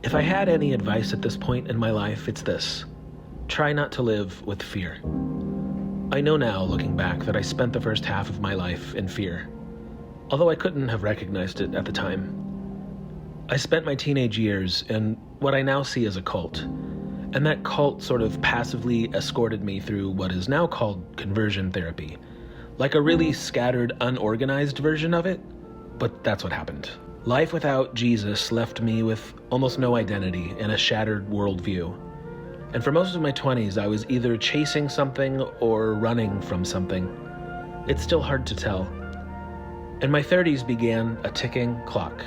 If I had any advice at this point in my life, it's this. Try not to live with fear. I know now, looking back, that I spent the first half of my life in fear, although I couldn't have recognized it at the time. I spent my teenage years in what I now see as a cult, and that cult sort of passively escorted me through what is now called conversion therapy, like a really scattered, unorganized version of it, but that's what happened. Life without Jesus left me with almost no identity and a shattered worldview. And for most of my 20s, I was either chasing something or running from something. It's still hard to tell. In my 30s began a ticking clock.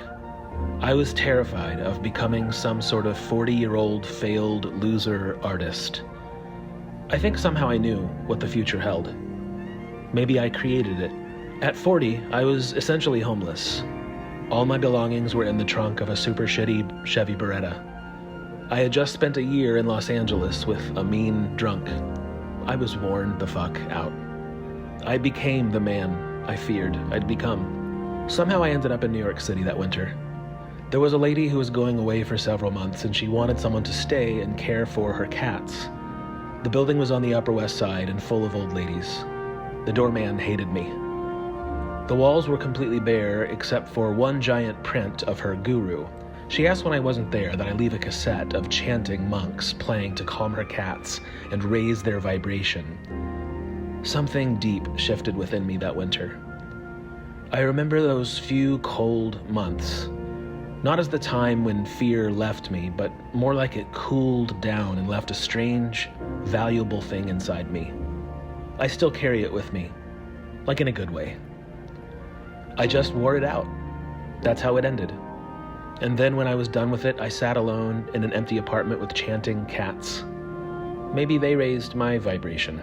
I was terrified of becoming some sort of 40-year-old failed loser artist. I think somehow I knew what the future held. Maybe I created it. At 40, I was essentially homeless. All my belongings were in the trunk of a super shitty Chevy Beretta. I had just spent a year in Los Angeles with a mean drunk. I was worn the fuck out. I became the man I feared I'd become. Somehow I ended up in New York City that winter. There was a lady who was going away for several months, and she wanted someone to stay and care for her cats. The building was on the Upper West Side and full of old ladies. The doorman hated me. The walls were completely bare except for one giant print of her guru. She asked when I wasn't there that I leave a cassette of chanting monks playing to calm her cats and raise their vibration. Something deep shifted within me that winter. I remember those few cold months, not as the time when fear left me, but more like it cooled down and left a strange, valuable thing inside me. I still carry it with me, like in a good way. I just wore it out. That's how it ended. And then when I was done with it, I sat alone in an empty apartment with chanting cats. Maybe they raised my vibration.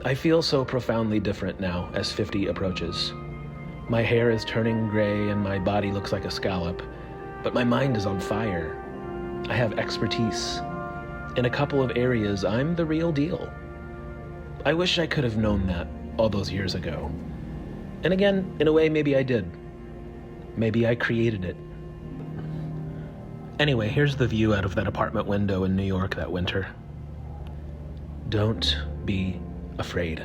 I feel so profoundly different now as 50 approaches. My hair is turning gray and my body looks like a scallop, but my mind is on fire. I have expertise. In a couple of areas, I'm the real deal. I wish I could have known that all those years ago. And again, in a way, maybe I did. Maybe I created it. Anyway, here's the view out of that apartment window in New York that winter. Don't be afraid.